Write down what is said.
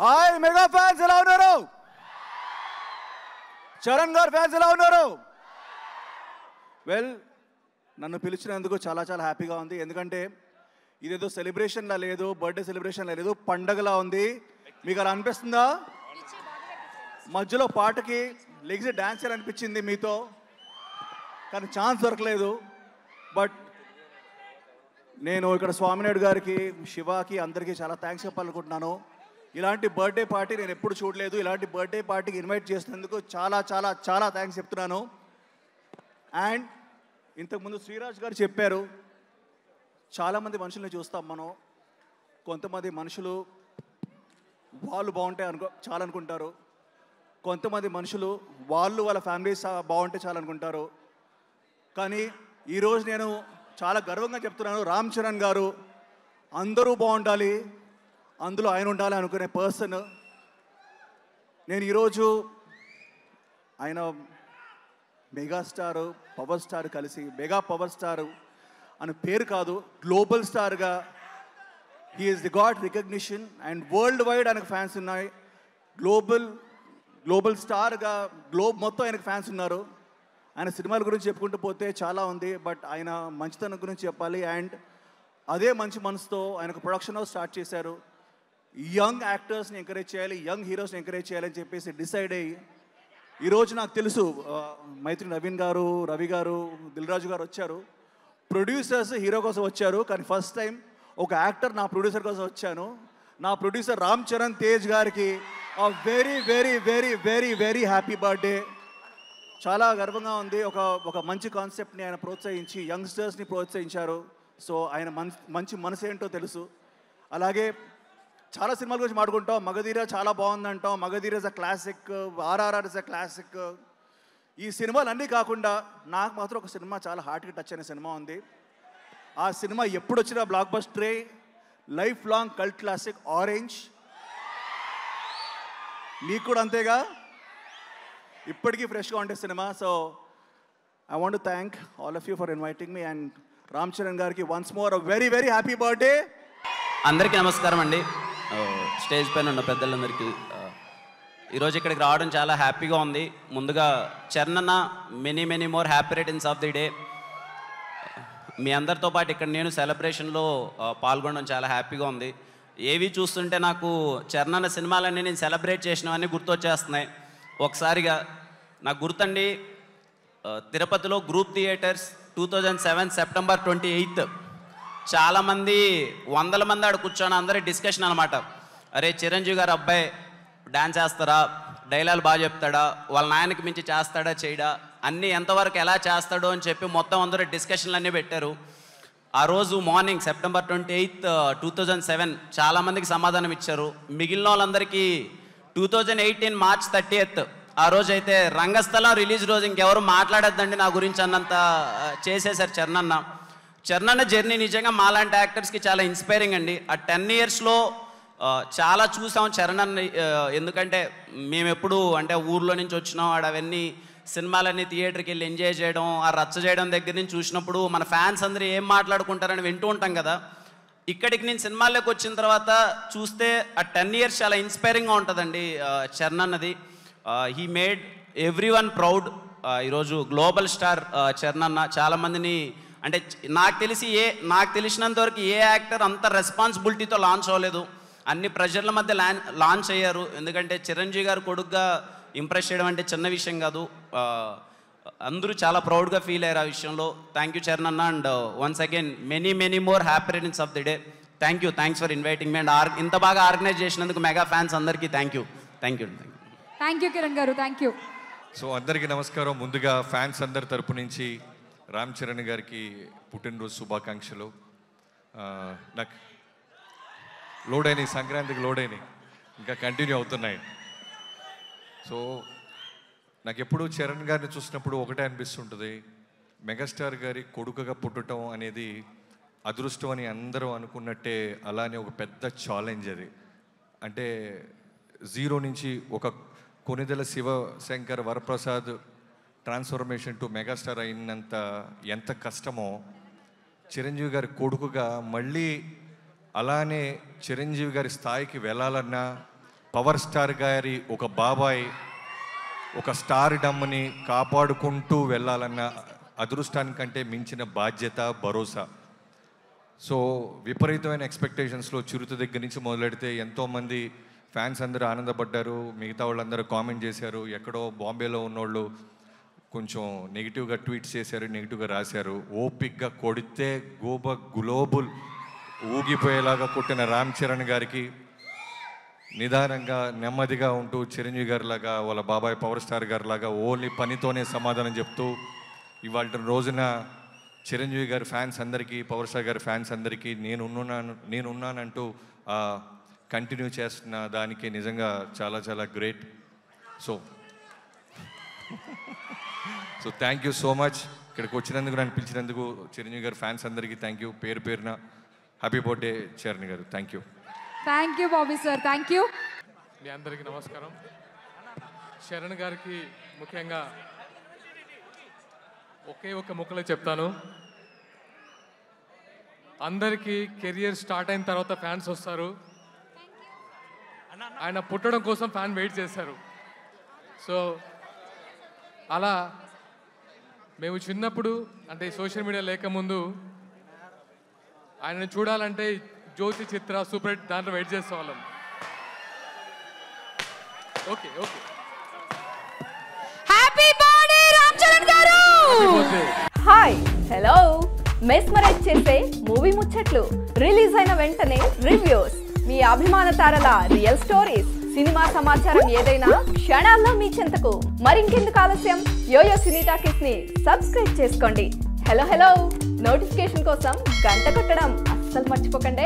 Hi mega fans ఎలా ఉన్నారు? చరణ్ గారు ఫ్యాన్స్ ఎలా ఉన్నారు? వెల్, నన్ను పిలిచినందుకు చాలా చాలా హ్యాపీగా ఉంది. ఎందుకంటే ఇదేదో సెలబ్రేషన్లా లేదు, బర్త్డే సెలబ్రేషన్లా లేదు, పండగలా ఉంది. మీకు అలా అనిపిస్తుందా? మధ్యలో పాటకి లెగ్స్ డ్యాన్స్ చేయాలనిపించింది మీతో, కానీ ఛాన్స్ దొరకలేదు. బట్ నేను ఇక్కడ స్వామినాయుడు గారికి, శివాకి, అందరికీ చాలా థ్యాంక్స్ చెప్పాలనుకుంటున్నాను. ఇలాంటి బర్త్డే పార్టీ నేను ఎప్పుడు చూడలేదు. ఇలాంటి బర్త్డే పార్టీకి ఇన్వైట్ చేసినందుకు చాలా చాలా చాలా థ్యాంక్స్ చెప్తున్నాను. అండ్ ఇంతకుముందు శ్రీరాజ్ గారు చెప్పారు, చాలామంది మనుషుల్ని చూస్తాం మనం. కొంతమంది మనుషులు వాళ్ళు బాగుంటాయి చాలా అనుకుంటారు. కొంతమంది మనుషులు వాళ్ళ ఫ్యామిలీస్ బాగుంటే చాలా అనుకుంటారు. కానీ ఈరోజు నేను చాలా గర్వంగా చెప్తున్నాను, రామ్ చరణ్ గారు అందరూ బాగుండాలి, అందులో ఆయన ఉండాలి అనుకునే పర్సన్. నేను ఈరోజు ఆయన మెగాస్టార్, పవర్ స్టార్ కలిసి మెగా పవర్ స్టార్ అని పేరు కాదు, గ్లోబల్ స్టార్గా he is the got recognition. And world wide ఆయనకు ఫ్యాన్స్ ఉన్నాయి. గ్లోబల్ స్టార్గా గ్లోబ్ మొత్తం ఆయనకు ఫ్యాన్స్ ఉన్నారు. ఆయన సినిమాల గురించి చెప్పుకుంటూ పోతే చాలా ఉంది, బట్ ఆయన మంచితనం గురించి చెప్పాలి. అండ్ అదే మంచి మనసుతో ఆయనకు ప్రొడక్షన్ హౌస్ స్టార్ట్ చేశారు. యంగ్ యాక్టర్స్ని ఎంకరేజ్ చేయాలి, యంగ్ హీరోస్ని ఎంకరేజ్ చేయాలని చెప్పేసి డిసైడ్ అయ్యి ఈరోజు నాకు తెలుసు మైత్రి నవీన్ గారు, రవి గారు, దిల్ రాజు గారు వచ్చారు. ప్రొడ్యూసర్స్ హీరో కోసం వచ్చారు, కానీ ఫస్ట్ టైం ఒక యాక్టర్ నా ప్రొడ్యూసర్ కోసం వచ్చాను. నా ప్రొడ్యూసర్ రామ్ చరణ్ తేజ్ గారికి very very very very very happy birthday. చాలా గర్వంగా ఉంది. ఒక మంచి కాన్సెప్ట్ని ఆయన ప్రోత్సహించి యంగ్స్టర్స్ని ప్రోత్సహించారు. సో ఆయన మంచి మనసు ఏంటో తెలుసు. అలాగే చాలా సినిమాల గురించి మాట్లాడుకుంటాం. మగధీర చాలా బాగుందంటాం, Magadheera is a classic, RRR is a classic. ఈ సినిమాలు అన్నీ కాకుండా నాకు మాత్రం ఒక సినిమా చాలా హార్ట్కి టచ్ అయిన సినిమా ఉంది. ఆ సినిమా ఎప్పుడు వచ్చినా బ్లాక్ బస్టరే, life long cult classic Orange. మీకు కూడా అంతేగా? ఇప్పటికీ ఫ్రెష్గా ఉండే సినిమా. So I want to thank all of you for inviting me. And Ram Charan గారికి once more very very happy birthday. అందరికీ నమస్కారం అండి. స్టేజ్ పైన ఉన్న పెద్దలందరికీ ఈరోజు ఇక్కడికి రావడం చాలా హ్యాపీగా ఉంది. ముందుగా చరణ్ అన్న many many more happy returns of the day. మీ అందరితో పాటు ఇక్కడ నేను సెలబ్రేషన్లో పాల్గొనడం చాలా హ్యాపీగా ఉంది. ఏవి చూస్తుంటే నాకు చరణ్ అన్న సినిమాలన్నీ నేను సెలబ్రేట్ చేసినవన్నీ గుర్తొచ్చేస్తున్నాయి. ఒకసారిగా నాకు గుర్తండి, తిరుపతిలో గ్రూప్ థియేటర్స్ 2007 సెప్టెంబర్ 28 చాలామంది 100 మంది ఆడ కూర్చొని అందరి డిస్కషన్ అనమాట. అరే చిరంజీవి గారు అబ్బాయి డ్యాన్స్ చేస్తారా, డైలాగ్ బాగా చెప్తాడా, వాళ్ళ నాయనకి మించి చేస్తాడా చేయడా, అన్నీ ఎంతవరకు ఎలా చేస్తాడో అని చెప్పి మొత్తం అందరూ డిస్కషన్లు అన్నీ పెట్టారు. ఆ రోజు మార్నింగ్ సెప్టెంబర్ 28, 2007 చాలామందికి సమాధానం ఇచ్చారు. మిగిలిన వాళ్ళందరికీ 2018 మార్చ్ 30 ఆ రోజు అయితే రంగస్థలం రిలీజ్ రోజు ఇంకెవరు మాట్లాడద్దండి నా గురించి అన్నంత చేసేశారు చరణ్ అన్న జర్నీ నిజంగా మాలాంటి యాక్టర్స్కి చాలా ఇన్స్పైరింగ్ అండి. ఆ 10 ఇయర్స్లో చాలా చూసాం చరణ్ అన్న. ఎందుకంటే మేము ఎప్పుడు అంటే ఊర్లో నుంచి వచ్చినాం, అవన్నీ సినిమాలన్నీ థియేటర్కి వెళ్ళి ఎంజాయ్ చేయడం, ఆ రచ్చ చేయడం దగ్గర నుంచి చూసినప్పుడు మన ఫ్యాన్స్ అందరూ ఏం మాట్లాడుకుంటారని వింటూ ఉంటాం కదా. ఇక్కడికి నేను సినిమాల్లోకి వచ్చిన తర్వాత చూస్తే ఆ 10 ఇయర్స్ చాలా ఇన్స్పైరింగ్గా ఉంటుందండి చరణ్ అన్నది. He made every one proud. ఈరోజు గ్లోబల్ స్టార్ చరణ్ అన్న చాలామందిని అంటే నాకు తెలిసినంత వరకు ఏ యాక్టర్ అంత రెస్పాన్సిబిలిటీతో లాంచ్ అవ్వలేదు. అన్ని ప్రెషర్ల మధ్య లాంచ్ అయ్యారు. ఎందుకంటే చిరంజీవి గారు కొడుకుగా ఇంప్రెస్ చేయడం అంటే చిన్న విషయం కాదు. అందరూ చాలా ప్రౌడ్గా ఫీల్ అయ్యారు ఆ విషయంలో. థ్యాంక్ యూ చరణ్ అన్న. And once again many many more happy returns of the day. Thanks for inviting me. And ఇంత బాగా ఆర్గనైజ్ చేసినందుకు మెగా ఫ్యాన్స్ అందరికీ థ్యాంక్ యూ కిరణ్ గారు. Thank you. సో అందరికీ నమస్కారం. ముందుగా ఫ్యాన్స్ అందరి తరపు నుంచి రామ్ చరణ్ గారికి పుట్టినరోజు శుభాకాంక్షలు. నాకు సంక్రాంతికి లోడ్ అయినాయి, ఇంకా కంటిన్యూ అవుతున్నాయి. సో నాకు ఎప్పుడు చరణ్ గారిని చూసినప్పుడు ఒకటే అనిపిస్తుంటుంది, మెగాస్టార్ గారి కొడుకుగా పుట్టడం అనేది అదృష్టం అని అందరూ అనుకున్నట్టే అలానే ఒక పెద్ద ఛాలెంజ్ అది. అంటే జీరో నుంచి ఒక Konidela Sivasankar Varaprasad transformation to megastar అయినంత ఎంత కష్టమో చిరంజీవి గారి కొడుకుగా మళ్ళీ అలానే చిరంజీవి గారి స్థాయికి వెళ్ళాలన్నా పవర్ స్టార్ గారి ఒక బాబాయ్ ఒక స్టార్ డమ్ని కాపాడుకుంటూ వెళ్ళాలన్న అదృష్టానికంటే మించిన బాధ్యత, భరోసా. సో విపరీతమైన ఎక్స్పెక్టేషన్స్లో చిరుత దగ్గర నుంచి మొదలెడితే ఎంతోమంది ఫ్యాన్స్ అందరూ ఆనందపడ్డారు, మిగతా వాళ్ళందరూ కామెంట్ చేశారు. ఎక్కడో బాంబేలో ఉన్నోళ్ళు కొంచెం నెగిటివ్గా ట్వీట్స్ చేశారు, నెగిటివ్గా రాశారు. ఓపిక్గా కొడితే గ్లోబుల్ ఊగిపోయేలాగా కొట్టిన రామ్ చరణ్ గారికి, నిదానంగా నెమ్మదిగా ఉంటూ చిరంజీవి గారిలాగా వాళ్ళ బాబాయ్ పవర్ స్టార్ గారిలాగా ఓన్లీ పనితోనే సమాధానం చెప్తూ ఇవాళ రోజున చిరంజీవి గారి ఫ్యాన్స్ అందరికీ, పవర్ స్టార్ గారి ఫ్యాన్స్ అందరికీ నేనున్నానంటూ కంటిన్యూ చేస్తున్న దానికి నిజంగా చాలా చాలా great. So thank you so much. ఇక్కడికి వచ్చినందుకు, నన్ను పిలిచినందుకు చిరంజీవి గారి ఫ్యాన్స్ అందరికీ థ్యాంక్ యూ. పేరు పేరున హ్యాపీ బర్త్డే చరణ్ గారు. Thank you. Thank you Bobby sir, thank you. మీ అందరికీ నమస్కారం. చరణ్ గారికి ముఖ్యంగా ఒకే ఒక ముక్కలో చెప్తాను. అందరికీ కెరియర్ స్టార్ట్ అయిన తర్వాత ఫ్యాన్స్ వస్తారు. ఆయన పుట్టడం కోసం ఫ్యాన్ వెయిట్ చేశారు. సో అలా మేము చిన్నప్పుడు, అంటే సోషల్ మీడియా లేకముందు ఆయనను చూడాలంటే జ్యోతి చిత్ర, సూపర్ హిట్ దాంట్లో వెయిట్ చేసేవాళ్ళం. Okay okay, happy birthday Ram Charan గారు. Hi, hello. మెస్మరైజ్ చేసే మూవీ ముచ్చట్లు, రిలీజ్ అయిన వెంటనే రివ్యూస్, మీ అభిమాన తారల రియల్ స్టోరీస్, సినిమా సమాచారం ఏదైనా క్షణాల్లో మీ చెంతకు. మరింకెందుకు ఆలస్యం, యోయో సినీ టాకీస్ ని సబ్స్క్రైబ్ చేసుకోండి. హలో హలో నోటిఫికేషన్ కోసం గంట కొట్టడం అస్సలు మర్చిపోకండి.